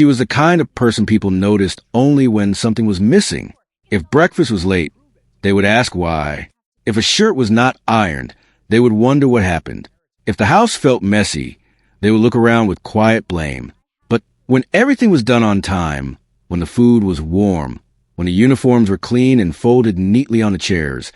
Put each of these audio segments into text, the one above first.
She was the kind of person people noticed only when something was missing. If breakfast was late, they would ask why. If a shirt was not ironed, they would wonder what happened. If the house felt messy, they would look around with quiet blame. But when everything was done on time, when the food was warm, when the uniforms were clean and folded neatly on the chairs,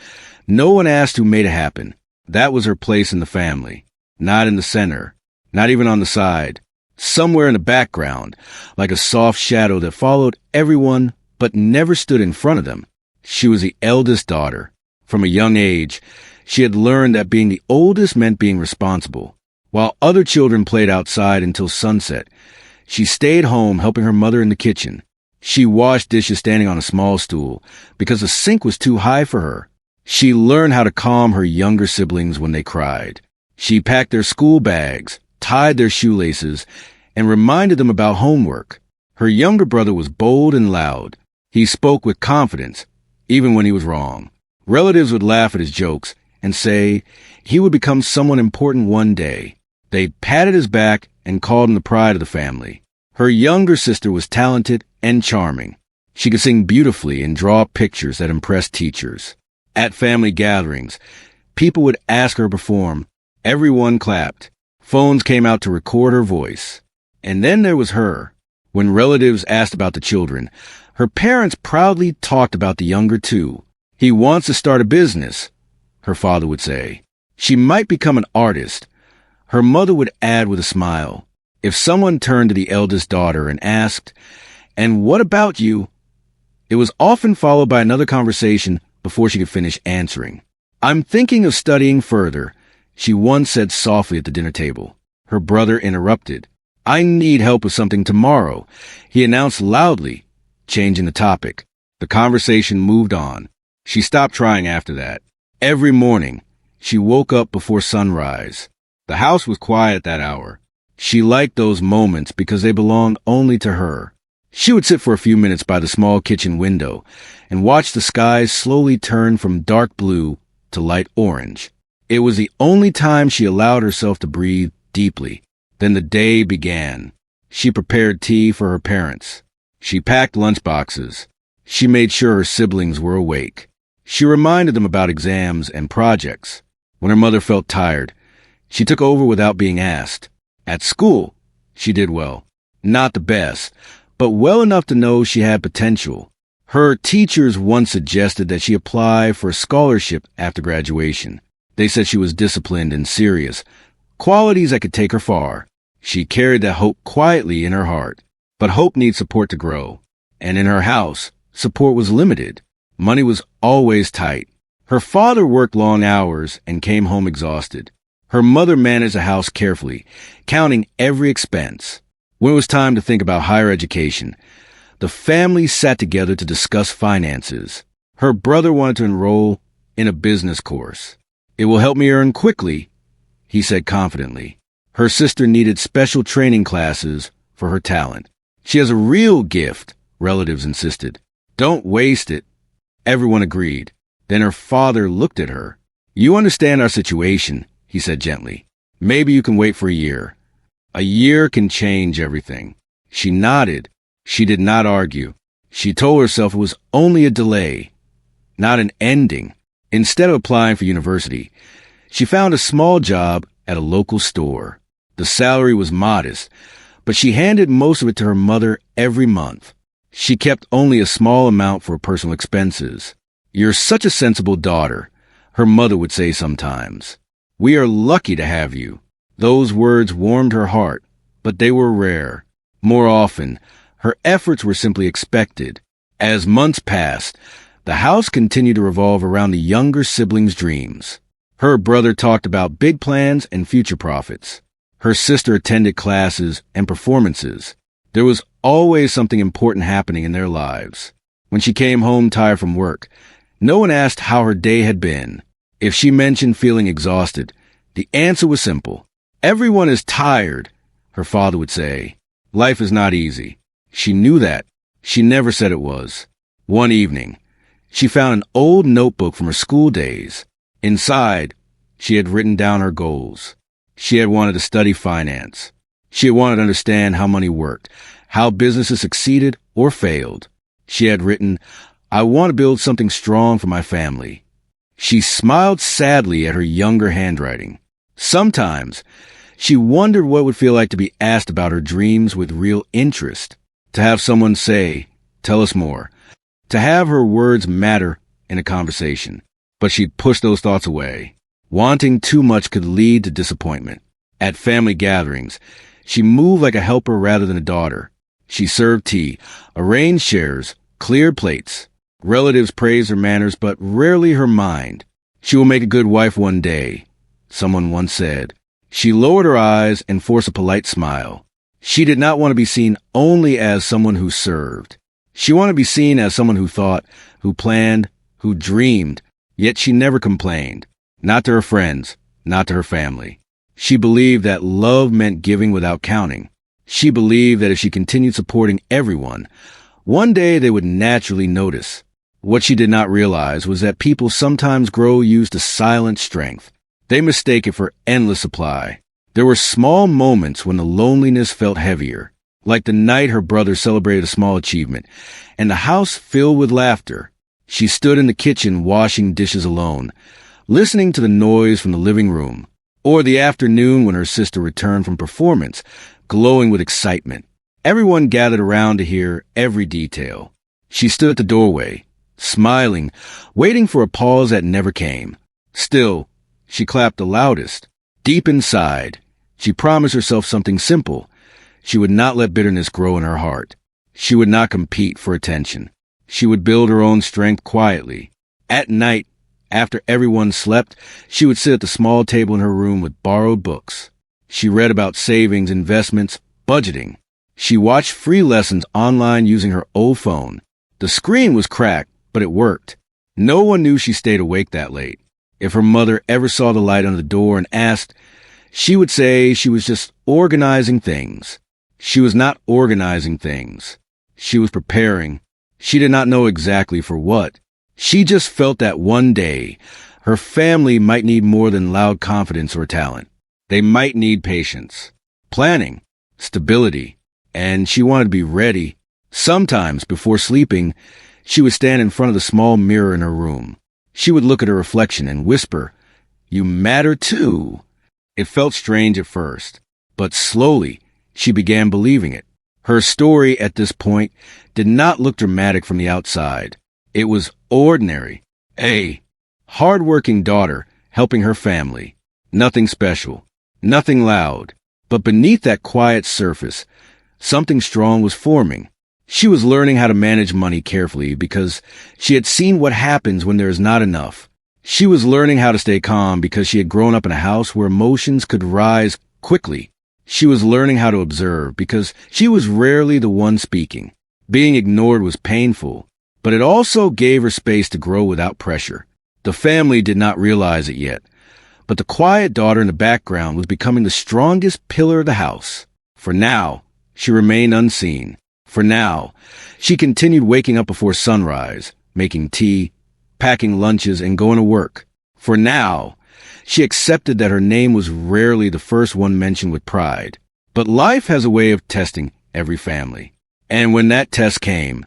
no one asked who made it happen. That was her place in the family. Not in the center, not even on the side. Somewhere in the background, like a soft shadow that followed everyone but never stood in front of them. She was the eldest daughter. From a young age, she had learned that being the oldest meant being responsible. While other children played outside until sunset, she stayed home helping her mother in the kitchen. She washed dishes standing on a small stool because the sink was too high for her. She learned how to calm her younger siblings when they cried. She packed their school bags, tied their shoelaces, and reminded them about homework. Her younger brother was bold and loud. He spoke with confidence, even when he was wrong. Relatives would laugh at his jokes and say he would become someone important one day. They patted his back and called him the pride of the family. Her younger sister was talented and charming. She could sing beautifully and draw pictures that impressed teachers. At family gatherings, people would ask her to perform. Everyone clapped. Phones came out to record her voice. And then there was her. When relatives asked about the children, her parents proudly talked about the younger two. He wants to start a business, her father would say. She might become an artist. Her mother would add with a smile. If someone turned to the eldest daughter and asked, "And what about you?" it was often followed by another conversation before she could finish answering. "I'm thinking of studying further," she once said softly at the dinner table. Her brother interrupted. "I need help with something tomorrow," he announced loudly, changing the topic. The conversation moved on. She stopped trying after that. Every morning, she woke up before sunrise. The house was quiet at that hour. She liked those moments because they belonged only to her. She would sit for a few minutes by the small kitchen window and watch the skies slowly turn from dark blue to light orange. It was the only time she allowed herself to breathe deeply. Then the day began. She prepared tea for her parents. She packed lunchboxes. She made sure her siblings were awake. She reminded them about exams and projects. When her mother felt tired, she took over without being asked. At school, she did well. Not the best, but well enough to know she had potential. Her teachers once suggested that she apply for a scholarship after graduation. They said she was disciplined and serious, qualities that could take her far. She carried that hope quietly in her heart. But hope needs support to grow. And in her house, support was limited. Money was always tight. Her father worked long hours and came home exhausted. Her mother managed the house carefully, counting every expense. When it was time to think about higher education, the family sat together to discuss finances. Her brother wanted to enroll in a business course. "It will help me earn quickly," he said confidently. Her sister needed special training classes for her talent. "She has a real gift," relatives insisted. "Don't waste it." Everyone agreed. Then her father looked at her. "You understand our situation," he said gently. "Maybe you can wait for a year. A year can change everything." She nodded. She did not argue. She told herself it was only a delay, not an ending. Instead of applying for university, she found a small job at a local store. The salary was modest, but she handed most of it to her mother every month. She kept only a small amount for personal expenses. "You're such a sensible daughter," her mother would say sometimes. "We are lucky to have you." Those words warmed her heart, but they were rare. More often, her efforts were simply expected. As months passed, the house continued to revolve around the younger siblings' dreams. Her brother talked about big plans and future profits. Her sister attended classes and performances. There was always something important happening in their lives. When she came home tired from work, no one asked how her day had been. If she mentioned feeling exhausted, the answer was simple. "Everyone is tired," her father would say. Life is not easy. She knew that. She never said it was. One evening, she found an old notebook from her school days. Inside, she had written down her goals. She had wanted to study finance. She had wanted to understand how money worked, how businesses succeeded or failed. She had written, "I want to build something strong for my family." She smiled sadly at her younger handwriting. Sometimes, she wondered what it would feel like to be asked about her dreams with real interest, to have someone say, "Tell us more," to have her words matter in a conversation. But she'd push those thoughts away. Wanting too much could lead to disappointment. At family gatherings, she moved like a helper rather than a daughter. She served tea, arranged chairs, cleared plates. Relatives praised her manners, but rarely her mind. "She will make a good wife one day," someone once said. She lowered her eyes and forced a polite smile. She did not want to be seen only as someone who served. She wanted to be seen as someone who thought, who planned, who dreamed, yet she never complained. Not to her friends, not to her family. She believed that love meant giving without counting. She believed that if she continued supporting everyone, one day they would naturally notice. What she did not realize was that people sometimes grow used to silent strength. They mistake it for endless supply. There were small moments when the loneliness felt heavier, like the night her brother celebrated a small achievement, and the house filled with laughter. She stood in the kitchen washing dishes alone, listening to the noise from the living room, or the afternoon when her sister returned from performance, glowing with excitement. Everyone gathered around to hear every detail. She stood at the doorway, smiling, waiting for a pause that never came. Still, she clapped the loudest. Deep inside, she promised herself something simple. She would not let bitterness grow in her heart. She would not compete for attention. She would build her own strength quietly. At night, after everyone slept, she would sit at the small table in her room with borrowed books. She read about savings, investments, budgeting. She watched free lessons online using her old phone. The screen was cracked, but it worked. No one knew she stayed awake that late. If her mother ever saw the light on the door and asked, she would say she was just organizing things. She was not organizing things. She was preparing. She did not know exactly for what. She just felt that one day, her family might need more than loud confidence or talent. They might need patience, planning, stability, and she wanted to be ready. Sometimes, before sleeping, she would stand in front of the small mirror in her room. She would look at her reflection and whisper, "You matter too." It felt strange at first, but slowly she began believing it. Her story at this point did not look dramatic from the outside. It was ordinary. A hard-working daughter helping her family. Nothing special, nothing loud. But beneath that quiet surface, something strong was forming. She was learning how to manage money carefully because she had seen what happens when there is not enough. She was learning how to stay calm because she had grown up in a house where emotions could rise quickly. She was learning how to observe because she was rarely the one speaking. Being ignored was painful, but it also gave her space to grow without pressure. The family did not realize it yet, but the quiet daughter in the background was becoming the strongest pillar of the house. For now, she remained unseen. For now, she continued waking up before sunrise, making tea, packing lunches, and going to work. For now, she accepted that her name was rarely the first one mentioned with pride. But life has a way of testing every family. And when that test came,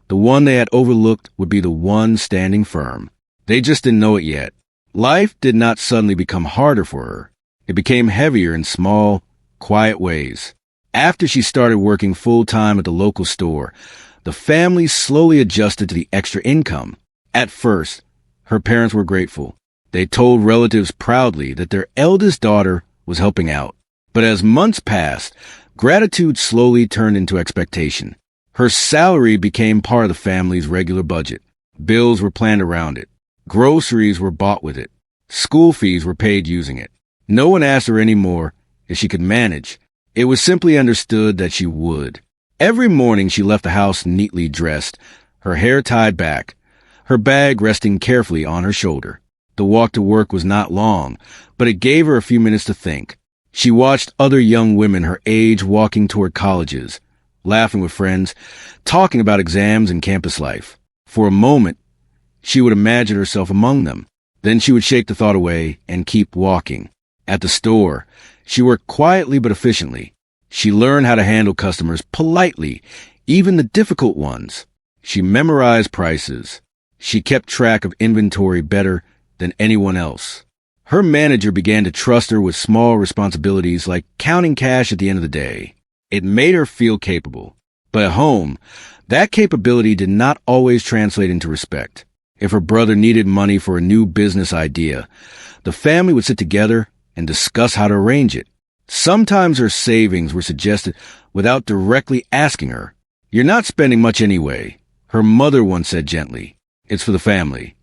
the one they had overlooked would be the one standing firm. They just didn't know it yet. Life did not suddenly become harder for her. It became heavier in small, quiet ways. After she started working full-time at the local store, the family slowly adjusted to the extra income. At first, her parents were grateful. They told relatives proudly that their eldest daughter was helping out. But as months passed, gratitude slowly turned into expectation. Her salary became part of the family's regular budget. Bills were planned around it. Groceries were bought with it. School fees were paid using it. No one asked her anymore if she could manage. It was simply understood that she would. Every morning she left the house neatly dressed, her hair tied back, her bag resting carefully on her shoulder. The walk to work was not long, but it gave her a few minutes to think. She watched other young women her age walking toward colleges, laughing with friends, talking about exams and campus life. For a moment, she would imagine herself among them. Then she would shake the thought away and keep walking. At the store, she worked quietly but efficiently. She learned how to handle customers politely, even the difficult ones. She memorized prices. She kept track of inventory better than anyone else. Her manager began to trust her with small responsibilities like counting cash at the end of the day. It made her feel capable. But at home, that capability did not always translate into respect. If her brother needed money for a new business idea, the family would sit together and discuss how to arrange it. Sometimes her savings were suggested without directly asking her. "You're not spending much anyway," her mother once said gently. "It's for the family."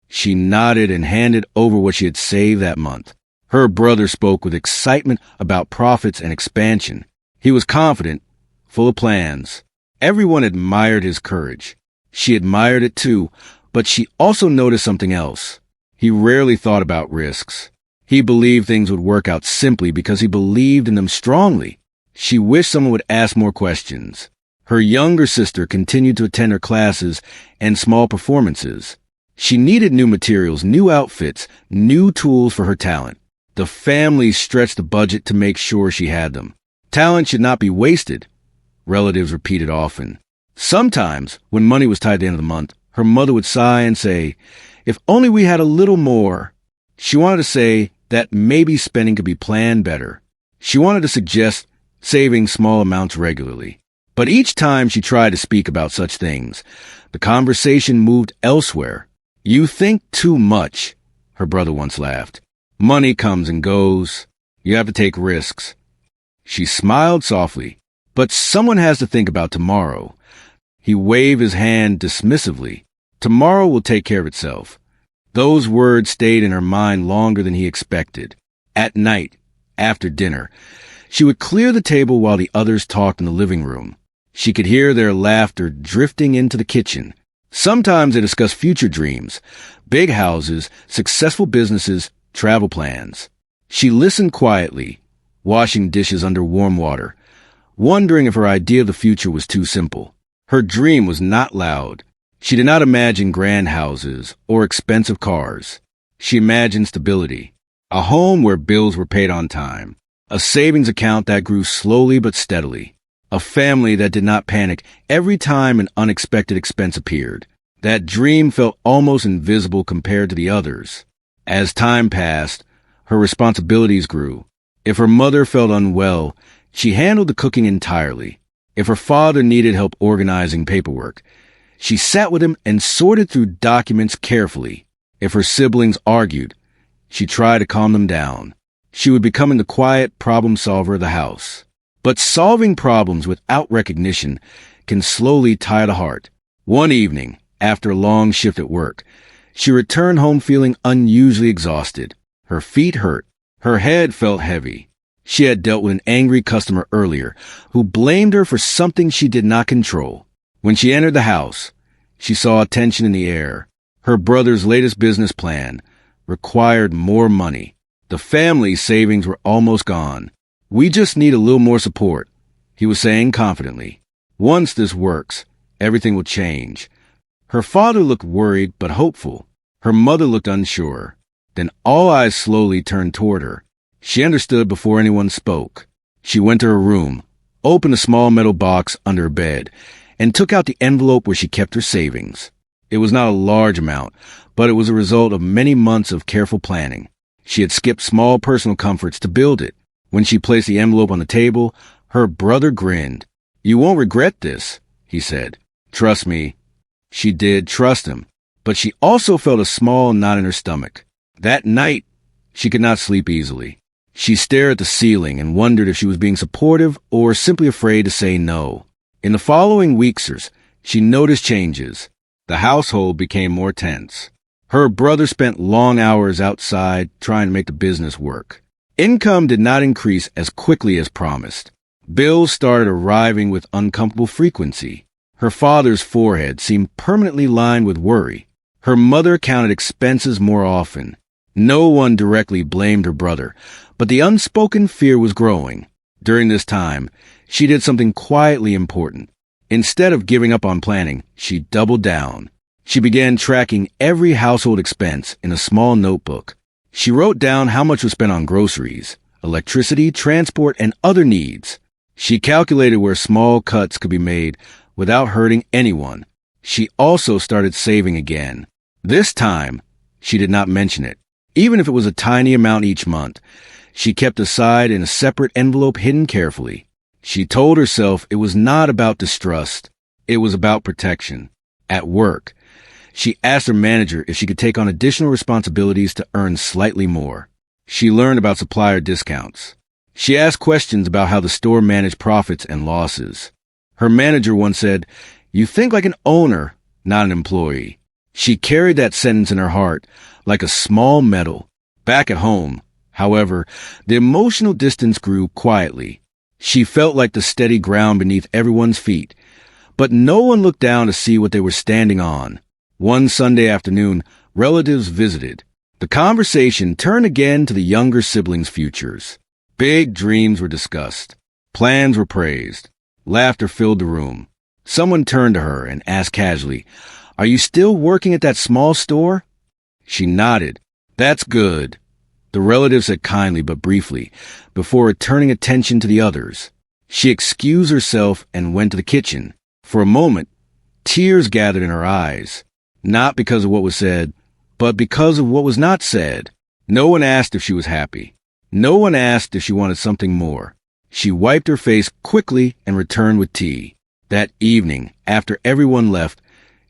She nodded and handed over what she had saved that month. Her brother spoke with excitement about profits and expansion. He was confident, full of plans. Everyone admired his courage. She admired it too, but she also noticed something else. He rarely thought about risks. He believed things would work out simply because he believed in them strongly. She wished someone would ask more questions. Her younger sister continued to attend her classes and small performances. She needed new materials, new outfits, new tools for her talent. The family stretched the budget to make sure she had them. Talent should not be wasted, relatives repeated often. Sometimes, when money was tied at the end of the month, her mother would sigh and say, "If only we had a little more." She wanted to say that maybe spending could be planned better. She wanted to suggest saving small amounts regularly. But each time she tried to speak about such things, the conversation moved elsewhere. "You think too much," her brother once laughed. "Money comes and goes. You have to take risks." She smiled softly. "But someone has to think about tomorrow." He waved his hand dismissively. "Tomorrow will take care of itself." Those words stayed in her mind longer than he expected. At night, after dinner, she would clear the table while the others talked in the living room. She could hear their laughter drifting into the kitchen. Sometimes they discussed future dreams, big houses, successful businesses, travel plans. She listened quietly, washing dishes under warm water, wondering if her idea of the future was too simple. Her dream was not loud. She did not imagine grand houses or expensive cars. She imagined stability, a home where bills were paid on time, a savings account that grew slowly but steadily, a family that did not panic every time an unexpected expense appeared. That dream felt almost invisible compared to the others. As time passed, her responsibilities grew. If her mother felt unwell, she handled the cooking entirely. If her father needed help organizing paperwork, she sat with him and sorted through documents carefully. If her siblings argued, she tried to calm them down. She would become the quiet problem solver of the house. But solving problems without recognition can slowly tire the heart. One evening, after a long shift at work, she returned home feeling unusually exhausted. Her feet hurt. Her head felt heavy. She had dealt with an angry customer earlier who blamed her for something she did not control. When she entered the house, she saw tension in the air. Her brother's latest business plan required more money. The family's savings were almost gone. "We just need a little more support," he was saying confidently. "Once this works, everything will change." Her father looked worried but hopeful. Her mother looked unsure. Then all eyes slowly turned toward her. She understood before anyone spoke. She went to her room, opened a small metal box under her bed, and took out the envelope where she kept her savings. It was not a large amount, but it was a result of many months of careful planning. She had skipped small personal comforts to build it. When she placed the envelope on the table, her brother grinned. "You won't regret this," he said. "Trust me." She did trust him, but she also felt a small knot in her stomach. That night, she could not sleep easily. She stared at the ceiling and wondered if she was being supportive or simply afraid to say no. In the following weeks, she noticed changes. The household became more tense. Her brother spent long hours outside trying to make the business work. Income did not increase as quickly as promised. Bills started arriving with uncomfortable frequency. Her father's forehead seemed permanently lined with worry. Her mother counted expenses more often. No one directly blamed her brother, but the unspoken fear was growing. During this time, she did something quietly important. Instead of giving up on planning, she doubled down. She began tracking every household expense in a small notebook. She wrote down how much was spent on groceries, electricity, transport, and other needs. She calculated where small cuts could be made without hurting anyone. She also started saving again. This time, she did not mention it. Even if it was a tiny amount each month, she kept aside in a separate envelope hidden carefully. She told herself it was not about distrust. It was about protection. At work, she asked her manager if she could take on additional responsibilities to earn slightly more. She learned about supplier discounts. She asked questions about how the store managed profits and losses. Her manager once said, "You think like an owner, not an employee." She carried that sentence in her heart like a small medal. Back at home, however, the emotional distance grew quietly. She felt like the steady ground beneath everyone's feet, but no one looked down to see what they were standing on. One Sunday afternoon, relatives visited. The conversation turned again to the younger siblings' futures. Big dreams were discussed. Plans were praised. Laughter filled the room. Someone turned to her and asked casually, "Are you still working at that small store?" She nodded. "That's good," the relative said kindly but briefly, before returning attention to the others. She excused herself and went to the kitchen. For a moment, tears gathered in her eyes, not because of what was said, but because of what was not said. No one asked if she was happy. No one asked if she wanted something more. She wiped her face quickly and returned with tea. That evening, after everyone left,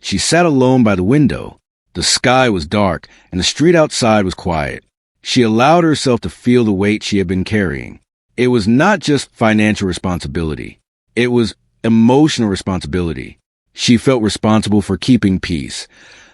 she sat alone by the window. The sky was dark and the street outside was quiet. She allowed herself to feel the weight she had been carrying. It was not just financial responsibility. It was emotional responsibility. She felt responsible for keeping peace,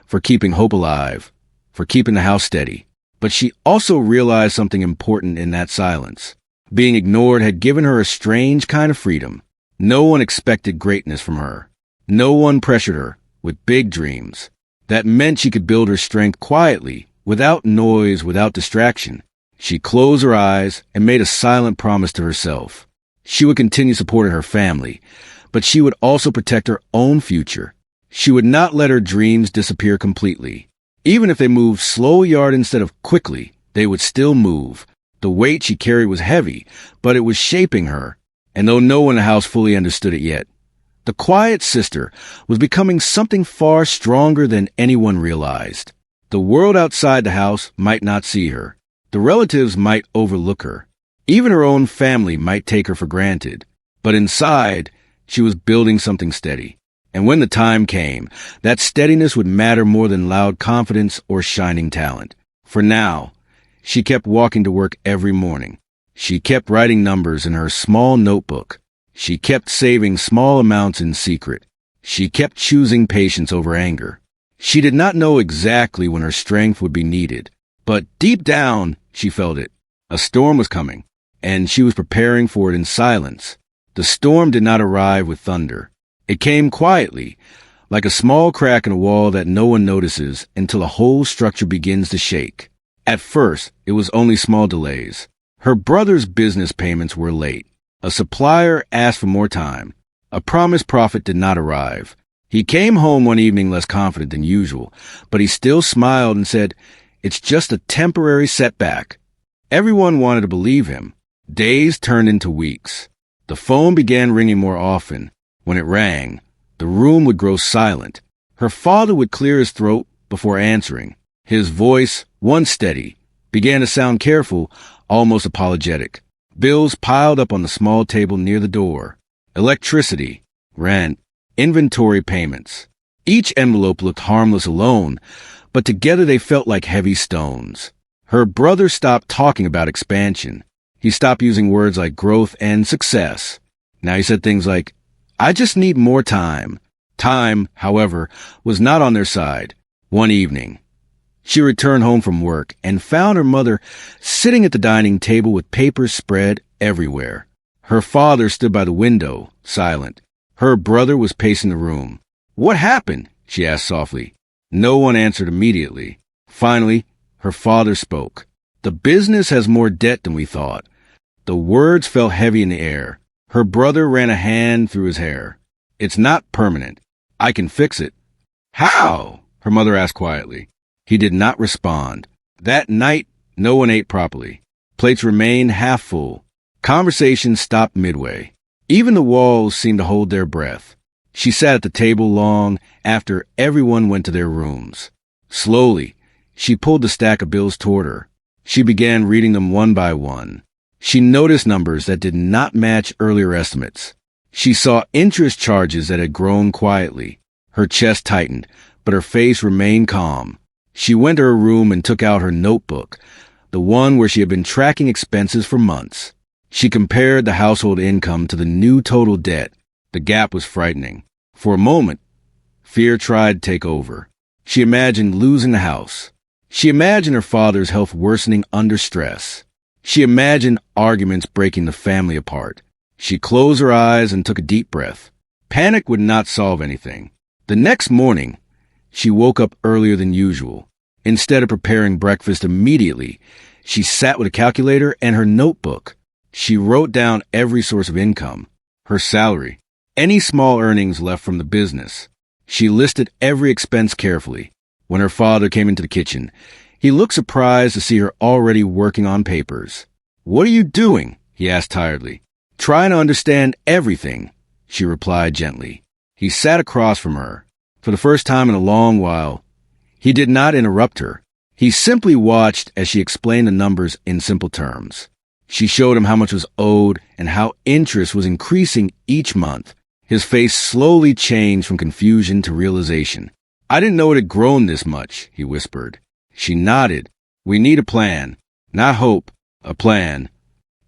for keeping hope alive, for keeping the house steady. But she also realized something important in that silence. Being ignored had given her a strange kind of freedom. No one expected greatness from her. No one pressured her with big dreams. That meant she could build her strength quietly, without noise, without distraction. She closed her eyes and made a silent promise to herself. She would continue supporting her family, but she would also protect her own future. She would not let her dreams disappear completely. Even if they moved slow yard instead of quickly, they would still move. The weight she carried was heavy, but it was shaping her. And though no one in the house fully understood it yet, the quiet sister was becoming something far stronger than anyone realized. The world outside the house might not see her. The relatives might overlook her. Even her own family might take her for granted. But inside, she was building something steady. And when the time came, that steadiness would matter more than loud confidence or shining talent. For now, she kept walking to work every morning. She kept writing numbers in her small notebook. She kept saving small amounts in secret. She kept choosing patience over anger. She did not know exactly when her strength would be needed, but deep down, she felt it. A storm was coming, and she was preparing for it in silence. The storm did not arrive with thunder. It came quietly, like a small crack in a wall that no one notices until a whole structure begins to shake. At first, it was only small delays. Her brother's business payments were late. A supplier asked for more time. A promised profit did not arrive. He came home one evening less confident than usual, but he still smiled and said, "It's just a temporary setback." Everyone wanted to believe him. Days turned into weeks. The phone began ringing more often. When it rang, the room would grow silent. Her father would clear his throat before answering. His voice, once steady, began to sound careful, almost apologetic. Bills piled up on the small table near the door. Electricity, rent, inventory payments. Each envelope looked harmless alone, but together they felt like heavy stones. Her brother stopped talking about expansion. He stopped using words like growth and success. Now he said things like, "I just need more time." Time, however, was not on their side. One evening, she returned home from work and found her mother sitting at the dining table with papers spread everywhere. Her father stood by the window, silent. Her brother was pacing the room. "What happened?" she asked softly. No one answered immediately. Finally, her father spoke. "The business has more debt than we thought." The words felt heavy in the air. Her brother ran a hand through his hair. "It's not permanent. I can fix it." "How?" her mother asked quietly. He did not respond. That night, no one ate properly. Plates remained half full. Conversation stopped midway. Even the walls seemed to hold their breath. She sat at the table long after everyone went to their rooms. Slowly, she pulled the stack of bills toward her. She began reading them one by one. She noticed numbers that did not match earlier estimates. She saw interest charges that had grown quietly. Her chest tightened, but her face remained calm. She went to her room and took out her notebook, the one where she had been tracking expenses for months. She compared the household income to the new total debt. The gap was frightening. For a moment, fear tried to take over. She imagined losing the house. She imagined her father's health worsening under stress. She imagined arguments breaking the family apart. She closed her eyes and took a deep breath. Panic would not solve anything. The next morning, she woke up earlier than usual. Instead of preparing breakfast immediately, she sat with a calculator and her notebook. She wrote down every source of income, her salary, any small earnings left from the business. She listed every expense carefully. When her father came into the kitchen, he looked surprised to see her already working on papers. "What are you doing?" he asked tiredly. "Trying to understand everything," she replied gently. He sat across from her. For the first time in a long while, he did not interrupt her. He simply watched as she explained the numbers in simple terms. She showed him how much was owed and how interest was increasing each month. His face slowly changed from confusion to realization. "I didn't know it had grown this much," he whispered. She nodded. "We need a plan. Not hope, a plan."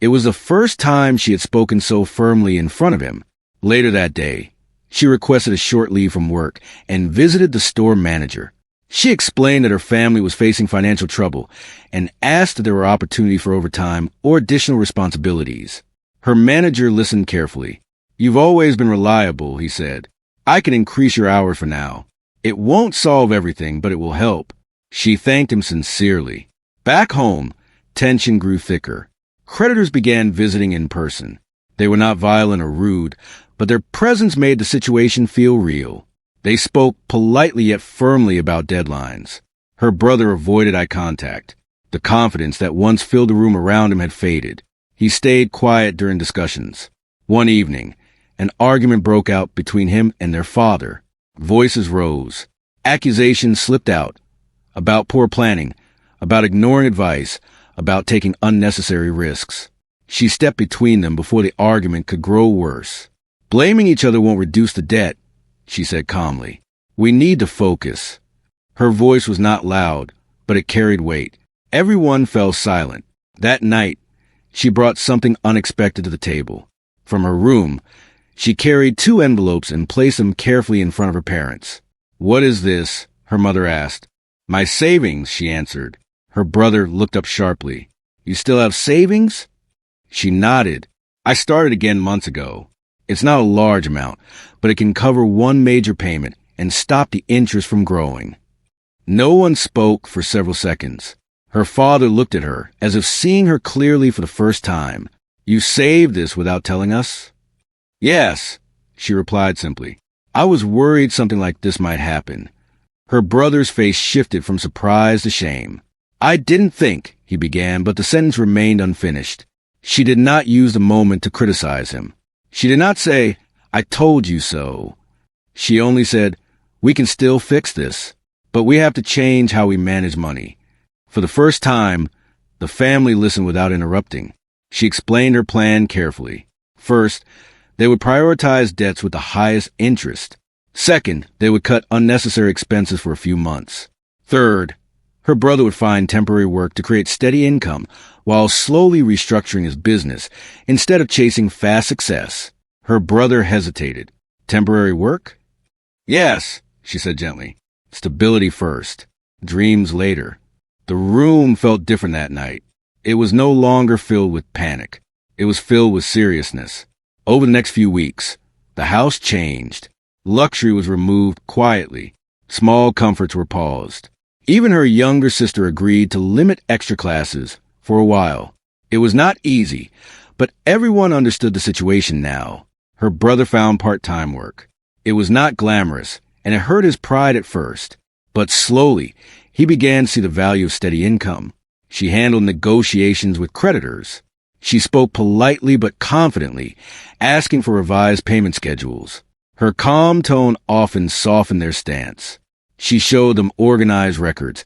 It was the first time she had spoken so firmly in front of him. Later that day, she requested a short leave from work and visited the store manager. She explained that her family was facing financial trouble and asked if there were opportunity for overtime or additional responsibilities. Her manager listened carefully. "You've always been reliable," he said. "I can increase your hours for now. It won't solve everything, but it will help." She thanked him sincerely. Back home, tension grew thicker. Creditors began visiting in person. They were not violent or rude, but their presence made the situation feel real. They spoke politely yet firmly about deadlines. Her brother avoided eye contact. The confidence that once filled the room around him had faded. He stayed quiet during discussions. One evening, an argument broke out between him and their father. Voices rose. Accusations slipped out. About poor planning, about ignoring advice, about taking unnecessary risks. She stepped between them before the argument could grow worse. "Blaming each other won't reduce the debt," she said calmly. "We need to focus." Her voice was not loud, but it carried weight. Everyone fell silent. That night, she brought something unexpected to the table. From her room, she carried 2 envelopes and placed them carefully in front of her parents. "What is this?" her mother asked. "My savings," she answered. Her brother looked up sharply. "You still have savings?" She nodded. "I started again months ago. It's not a large amount, but it can cover one major payment and stop the interest from growing." No one spoke for several seconds. Her father looked at her, as if seeing her clearly for the first time. "You saved this without telling us?" "Yes," she replied simply. "I was worried something like this might happen." Her brother's face shifted from surprise to shame. "I didn't think," he began, but the sentence remained unfinished. She did not use the moment to criticize him. She did not say, "I told you so." She only said, "We can still fix this, but we have to change how we manage money." For the first time, the family listened without interrupting. She explained her plan carefully. First, they would prioritize debts with the highest interest. Second, they would cut unnecessary expenses for a few months. Third, her brother would find temporary work to create steady income while slowly restructuring his business instead of chasing fast success. Her brother hesitated. "Temporary work?" "Yes," she said gently. "Stability first. Dreams later." The room felt different that night. It was no longer filled with panic. It was filled with seriousness. Over the next few weeks, the house changed. Luxury was removed quietly. Small comforts were paused. Even her younger sister agreed to limit extra classes for a while. It was not easy, but everyone understood the situation now. Her brother found part-time work. It was not glamorous, and it hurt his pride at first. But slowly, he began to see the value of steady income. She handled negotiations with creditors. She spoke politely but confidently, asking for revised payment schedules. Her calm tone often softened their stance. She showed them organized records,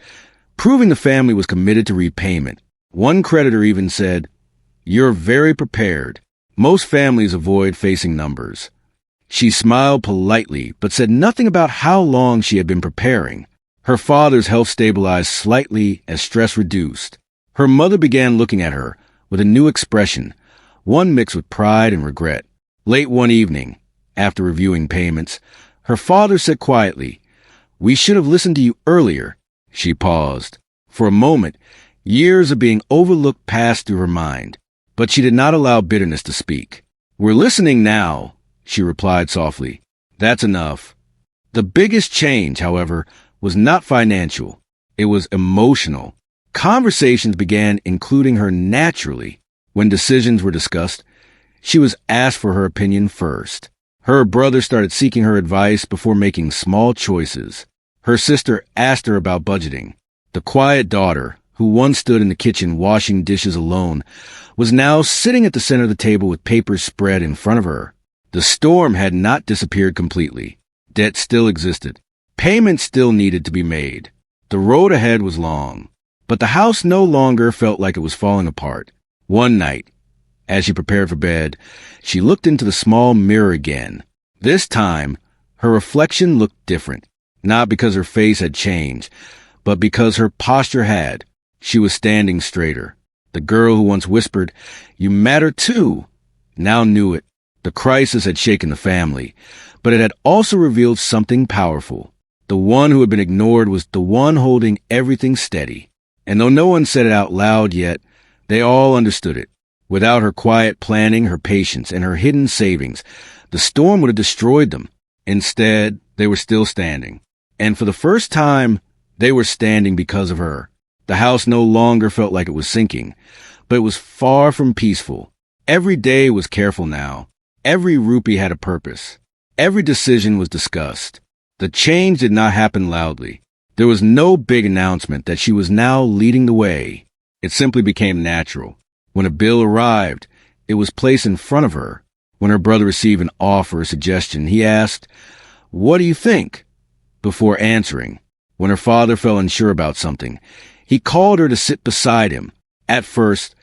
proving the family was committed to repayment. One creditor even said, "You're very prepared. Most families avoid facing numbers." She smiled politely, but said nothing about how long she had been preparing. Her father's health stabilized slightly as stress reduced. Her mother began looking at her with a new expression, one mixed with pride and regret. Late one evening, after reviewing payments, her father said quietly, "We should have listened to you earlier." She paused. For a moment, years of being overlooked passed through her mind, but she did not allow bitterness to speak. "We're listening now," she replied softly. "That's enough." The biggest change, however, was not financial. It was emotional. Conversations began including her naturally. When decisions were discussed, she was asked for her opinion first. Her brother started seeking her advice before making small choices. Her sister asked her about budgeting. The quiet daughter, who once stood in the kitchen washing dishes alone, was now sitting at the center of the table with papers spread in front of her. The storm had not disappeared completely. Debt still existed. Payments still needed to be made. The road ahead was long. But the house no longer felt like it was falling apart. One night, as she prepared for bed, she looked into the small mirror again. This time, her reflection looked different. Not because her face had changed, but because her posture had. She was standing straighter. The girl who once whispered, "You matter too," now knew it. The crisis had shaken the family, but it had also revealed something powerful. The one who had been ignored was the one holding everything steady. And though no one said it out loud yet, they all understood it. Without her quiet planning, her patience, and her hidden savings, the storm would have destroyed them. Instead, they were still standing. And for the first time, they were standing because of her. The house no longer felt like it was sinking, but it was far from peaceful. Every day was careful now. Every rupee had a purpose. Every decision was discussed. The change did not happen loudly. There was no big announcement that she was now leading the way. It simply became natural. When a bill arrived, it was placed in front of her. When her brother received an offer or suggestion, he asked, "What do you think?" before answering. When her father felt unsure about something, he called her to sit beside him. At first,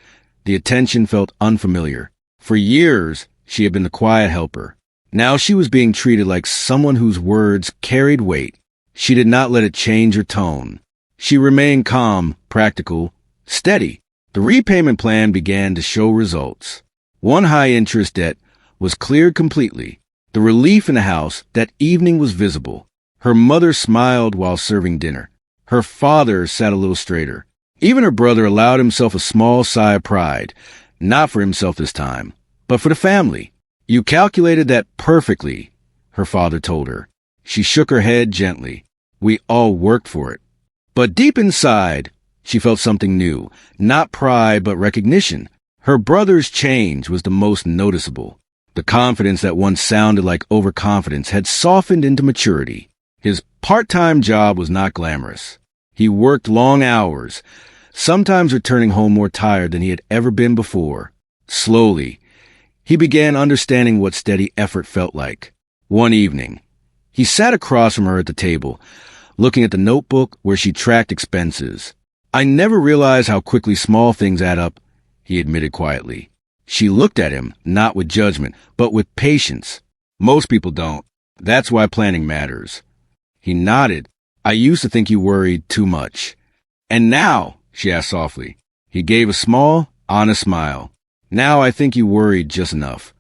the attention felt unfamiliar. For years, she had been the quiet helper. Now she was being treated like someone whose words carried weight. She did not let it change her tone. She remained calm, practical, steady. The repayment plan began to show results. One high-interest debt was cleared completely. The relief in the house that evening was visible. Her mother smiled while serving dinner. Her father sat a little straighter. Even her brother allowed himself a small sigh of pride, not for himself this time, but for the family. "You calculated that perfectly," her father told her. She shook her head gently. "We all worked for it." But deep inside, she felt something new, not pride but recognition. Her brother's change was the most noticeable. The confidence that once sounded like overconfidence had softened into maturity. His part-time job was not glamorous. He worked long hours, sometimes returning home more tired than he had ever been before. Slowly, he began understanding what steady effort felt like. One evening, he sat across from her at the table, looking at the notebook where she tracked expenses. "I never realized how quickly small things add up," he admitted quietly. She looked at him, not with judgment, but with patience. "Most people don't. That's why planning matters." He nodded. "I used to think you worried too much." "And now?" she asked softly. He gave a small, honest smile. "Now I think you worried just enough."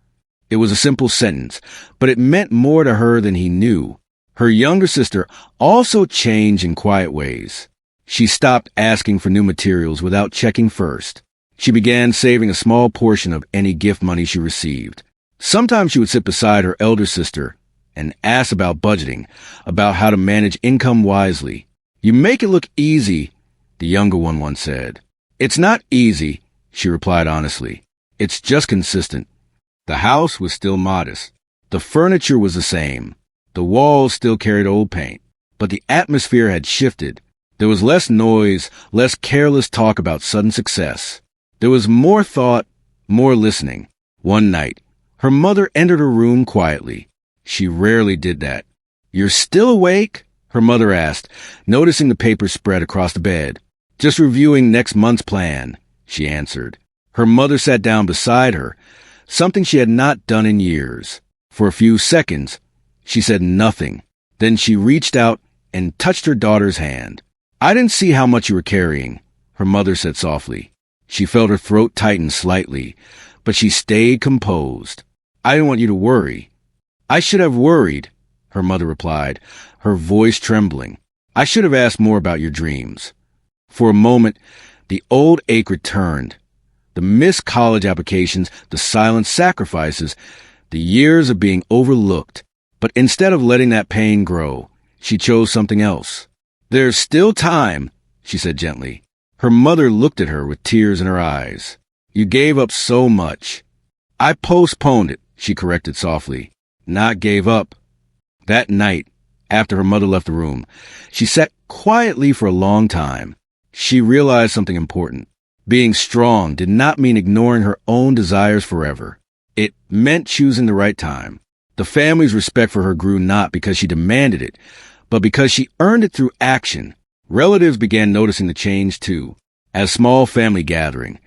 It was a simple sentence, but it meant more to her than he knew. Her younger sister also changed in quiet ways. She stopped asking for new materials without checking first. She began saving a small portion of any gift money she received. Sometimes she would sit beside her elder sister and ask about budgeting, about how to manage income wisely. "You make it look easy," the younger one once said. "It's not easy," she replied honestly. "It's just consistent." The house was still modest. The furniture was the same. The walls still carried old paint. But the atmosphere had shifted. There was less noise, less careless talk about sudden success. There was more thought, more listening. One night, her mother entered her room quietly. She rarely did that. "You're still awake?" her mother asked, noticing the paper spread across the bed. "Just reviewing next month's plan," she answered. Her mother sat down beside her, something she had not done in years. For a few seconds, she said nothing. Then she reached out and touched her daughter's hand. "I didn't see how much you were carrying," her mother said softly. She felt her throat tighten slightly, but she stayed composed. "I didn't want you to worry." "I should have worried," her mother replied, her voice trembling. "I should have asked more about your dreams." For a moment, the old ache returned. The missed college applications, the silent sacrifices, the years of being overlooked. But instead of letting that pain grow, she chose something else. "There's still time," she said gently. Her mother looked at her with tears in her eyes. "You gave up so much." "I postponed it," she corrected softly. "Not gave up." That night, after her mother left the room, she sat quietly for a long time. She realized something important. Being strong did not mean ignoring her own desires forever. It meant choosing the right time. The family's respect for her grew not because she demanded it, but because she earned it through action. Relatives began noticing the change too. At a small family gathering,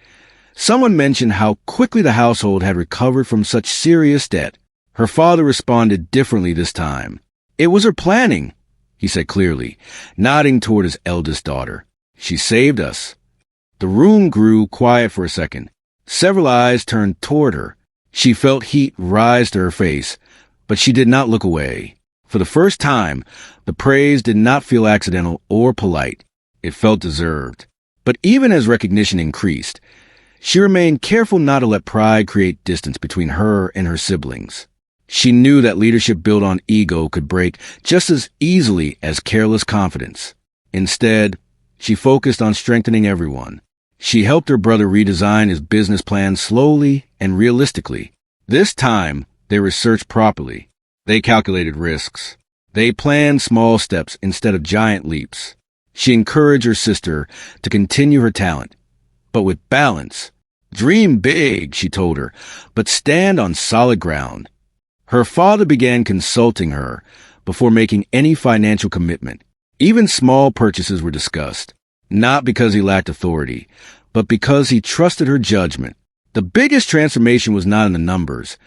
someone mentioned how quickly the household had recovered from such serious debt. Her father responded differently this time. "It was her planning," he said clearly, nodding toward his eldest daughter. "She saved us." The room grew quiet for a second. Several eyes turned toward her. She felt heat rise to her face, but she did not look away. For the first time, the praise did not feel accidental or polite. It felt deserved. But even as recognition increased, she remained careful not to let pride create distance between her and her siblings. She knew that leadership built on ego could break just as easily as careless confidence. Instead, she focused on strengthening everyone. She helped her brother redesign his business plan slowly and realistically. This time, they researched properly. They calculated risks. They planned small steps instead of giant leaps. She encouraged her sister to continue her talent, but with balance. "Dream big," she told her, "but stand on solid ground." Her father began consulting her before making any financial commitment. Even small purchases were discussed, not because he lacked authority, but because he trusted her judgment. The biggest transformation was not in the numbers,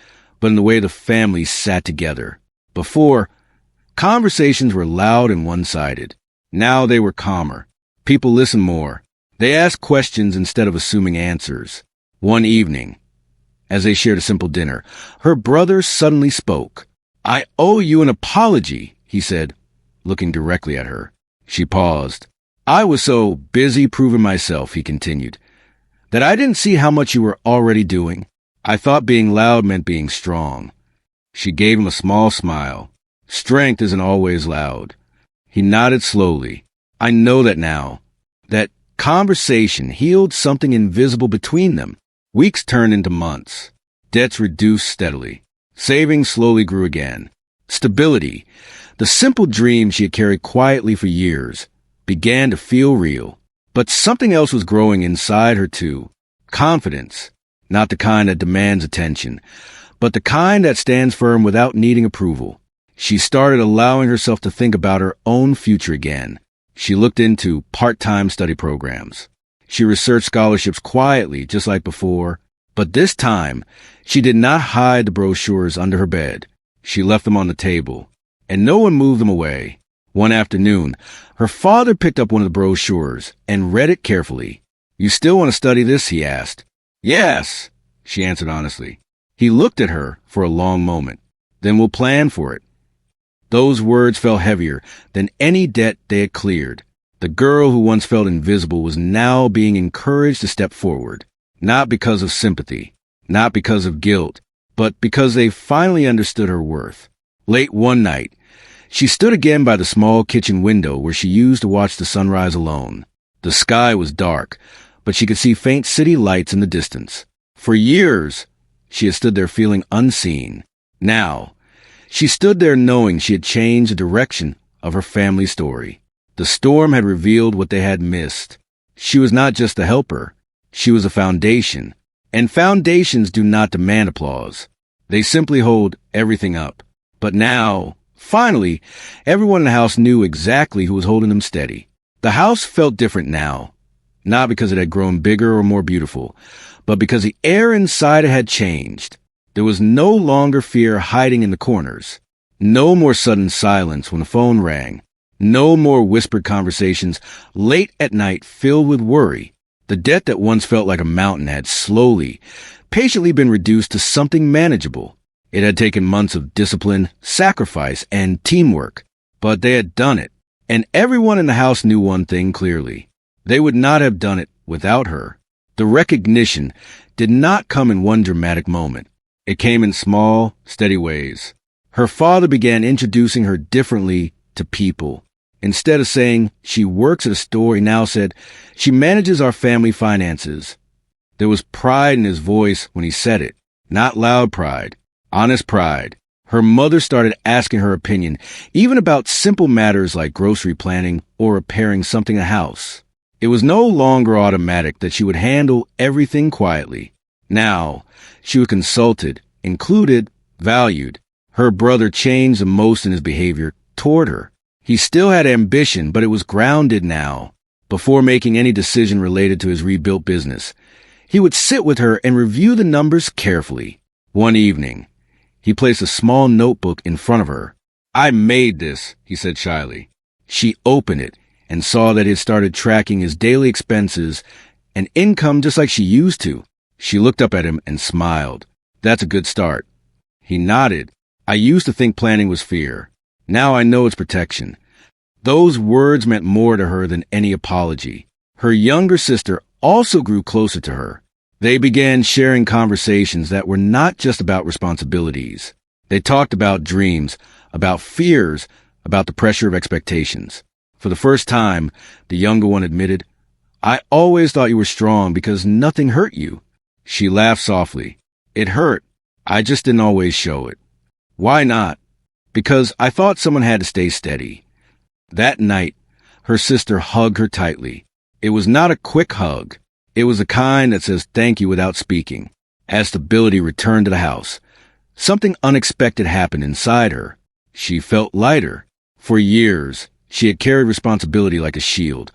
but in the way the family sat together. Before, conversations were loud and one-sided. Now they were calmer. People listened more. They asked questions instead of assuming answers. One evening, as they shared a simple dinner, her brother suddenly spoke. "I owe you an apology," he said, looking directly at her. She paused. "I was so busy proving myself," he continued, "that I didn't see how much you were already doing. I thought being loud meant being strong." She gave him a small smile. "Strength isn't always loud." He nodded slowly. "I know that now." That conversation healed something invisible between them. Weeks turned into months. Debts reduced steadily. Savings slowly grew again. Stability, the simple dream she had carried quietly for years, began to feel real. But something else was growing inside her too. Confidence, not the kind that demands attention, but the kind that stands firm without needing approval. She started allowing herself to think about her own future again. She looked into part-time study programs. She researched scholarships quietly, just like before. But this time, she did not hide the brochures under her bed. She left them on the table, and no one moved them away. One afternoon, her father picked up one of the brochures and read it carefully. "You still want to study this?" he asked. "Yes," she answered honestly. He looked at her for a long moment. "Then we'll plan for it." Those words fell heavier than any debt they had cleared. The girl who once felt invisible was now being encouraged to step forward, not because of sympathy, not because of guilt, but because they finally understood her worth. Late one night, she stood again by the small kitchen window where she used to watch the sunrise alone. The sky was dark, but she could see faint city lights in the distance. For years, she had stood there feeling unseen. Now, she stood there knowing she had changed the direction of her family story. The storm had revealed what they had missed. She was not just the helper. She was a foundation, And foundations do not demand applause. They simply hold everything up. But now, finally, everyone in the house knew exactly who was holding them steady. The house felt different now, not because it had grown bigger or more beautiful, but because the air inside it had changed. There was no longer fear hiding in the corners. No more sudden silence when the phone rang. No more whispered conversations late at night filled with worry. The debt that once felt like a mountain had slowly, patiently been reduced to something manageable. It had taken months of discipline, sacrifice, and teamwork, but they had done it. And everyone in the house knew one thing clearly. They would not have done it without her. The recognition did not come in one dramatic moment. It came in small, steady ways. Her father began introducing her differently to people. Instead of saying, she works at a store, he now said, she manages our family finances. There was pride in his voice when he said it. Not loud pride, honest pride. Her mother started asking her opinion, even about simple matters like grocery planning or repairing something in the house. It was no longer automatic that she would handle everything quietly. Now, she was consulted, included, valued. Her brother changed the most in his behavior toward her. He still had ambition, but it was grounded now. Before making any decision related to his rebuilt business, he would sit with her and review the numbers carefully. One evening, he placed a small notebook in front of her. I made this, he said shyly. She opened it and saw that it started tracking his daily expenses and income just like she used to. She looked up at him and smiled. That's a good start. He nodded. I used to think planning was fear. Now I know it's protection. Those words meant more to her than any apology. Her younger sister also grew closer to her. They began sharing conversations that were not just about responsibilities. They talked about dreams, about fears, about the pressure of expectations. For the first time, the younger one admitted, I always thought you were strong because nothing hurt you. She laughed softly. It hurt. I just didn't always show it. Why not? Because I thought someone had to stay steady. That night, her sister hugged her tightly. It was not a quick hug. It was the kind that says thank you without speaking. As stability returned to the house, something unexpected happened inside her. She felt lighter. For years, she had carried responsibility like a shield,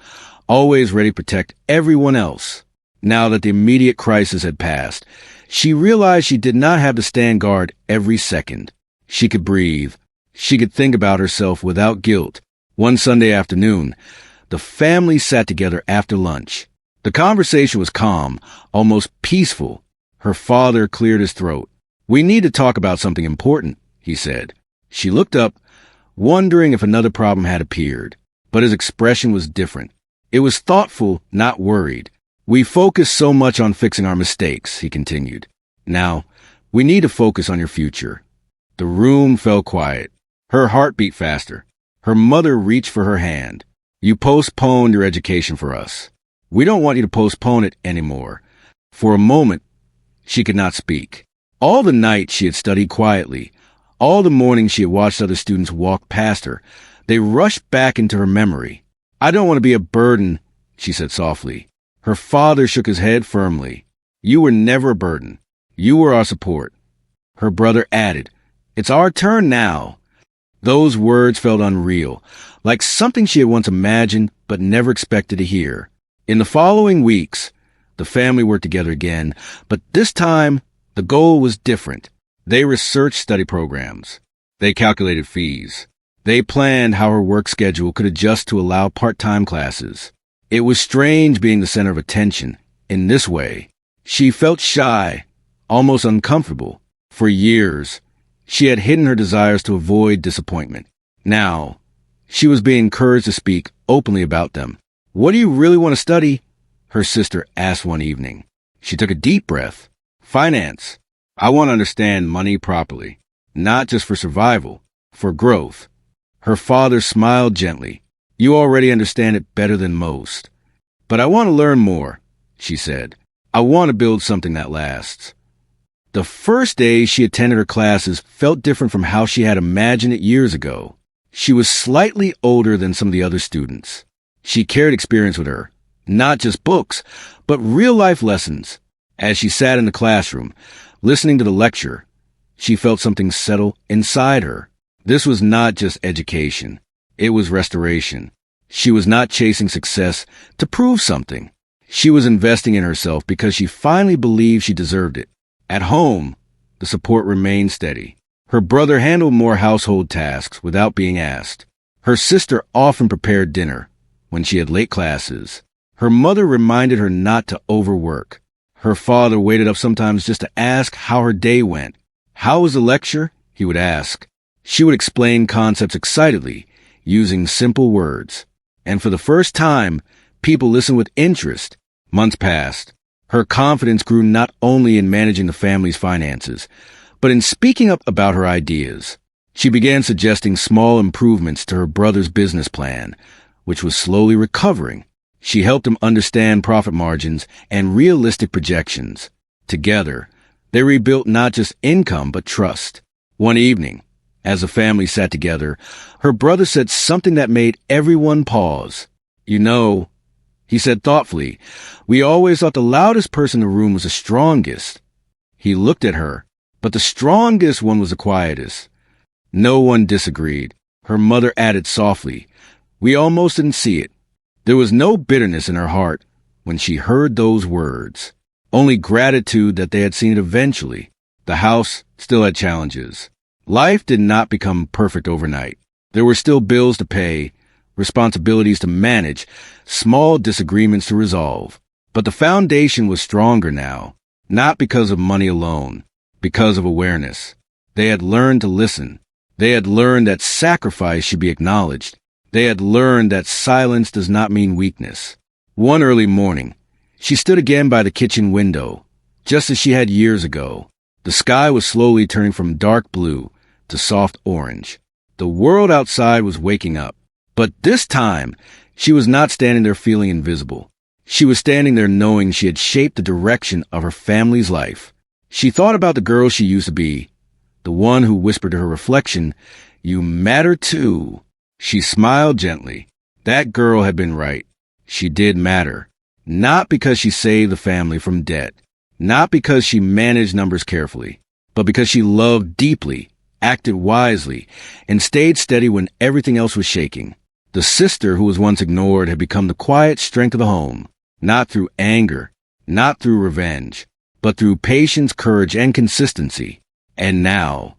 always ready to protect everyone else. Now that the immediate crisis had passed, she realized she did not have to stand guard every second. She could breathe. She could think about herself without guilt. One Sunday afternoon, the family sat together after lunch. The conversation was calm, almost peaceful. Her father cleared his throat. We need to talk about something important, he said. She looked up, wondering if another problem had appeared. But his expression was different. It was thoughtful, not worried. We focus so much on fixing our mistakes, he continued. Now, we need to focus on your future. The room fell quiet. Her heart beat faster. Her mother reached for her hand. You postponed your education for us. We don't want you to postpone it anymore. For a moment, she could not speak. All the night she had studied quietly. All the morning she had watched other students walk past her. They rushed back into her memory. I don't want to be a burden, she said softly. Her father shook his head firmly. You were never a burden. You were our support. Her brother added, It's our turn now. Those words felt unreal, like something she had once imagined but never expected to hear. In the following weeks, the family worked together again, but this time, the goal was different. They researched study programs. They calculated fees. They planned how her work schedule could adjust to allow part-time classes. It was strange being the center of attention in this way. She felt shy, almost uncomfortable. For years, she had hidden her desires to avoid disappointment. Now, she was being encouraged to speak openly about them. What do you really want to study? Her sister asked one evening. She took a deep breath. Finance. I want to understand money properly, not just for survival, for growth. Her father smiled gently. You already understand it better than most. But I want to learn more, she said. I want to build something that lasts. The first day she attended her classes felt different from how she had imagined it years ago. She was slightly older than some of the other students. She carried experience with her, not just books, but real-life lessons. As she sat in the classroom, listening to the lecture, she felt something settle inside her. This was not just education. It was restoration. She was not chasing success to prove something. She was investing in herself because she finally believed she deserved it. At home, the support remained steady. Her brother handled more household tasks without being asked. Her sister often prepared dinner when she had late classes. Her mother reminded her not to overwork. Her father waited up sometimes just to ask how her day went. "How was the lecture?" he would ask. She would explain concepts excitedly, using simple words. And for the first time, people listened with interest. Months passed. Her confidence grew not only in managing the family's finances, but in speaking up about her ideas. She began suggesting small improvements to her brother's business plan, which was slowly recovering. She helped him understand profit margins and realistic projections. Together, they rebuilt not just income, but trust. One evening, as the family sat together, her brother said something that made everyone pause. "You know," he said thoughtfully, "we always thought the loudest person in the room was the strongest." He looked at her, but the strongest one was the quietest. No one disagreed. Her mother added softly, "We almost didn't see it." There was no bitterness in her heart when she heard those words, only gratitude that they had seen it eventually. The house still had challenges. Life did not become perfect overnight. There were still bills to pay, responsibilities to manage, small disagreements to resolve. But the foundation was stronger now, not because of money alone, because of awareness. They had learned to listen. They had learned that sacrifice should be acknowledged. They had learned that silence does not mean weakness. One early morning, she stood again by the kitchen window, just as she had years ago. The sky was slowly turning from dark blue to soft orange. The world outside was waking up. But this time, she was not standing there feeling invisible. She was standing there knowing she had shaped the direction of her family's life. She thought about the girl she used to be, the one who whispered to her reflection, "You matter too." She smiled gently. That girl had been right. She did matter. Not because she saved the family from debt, not because she managed numbers carefully, but because she loved deeply, acted wisely, and stayed steady when everything else was shaking. The sister who was once ignored had become the quiet strength of the home, not through anger, not through revenge, but through patience, courage, and consistency. And now,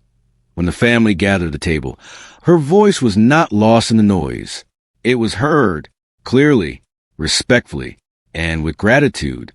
when the family gathered at the table, her voice was not lost in the noise. It was heard, clearly, respectfully, and with gratitude.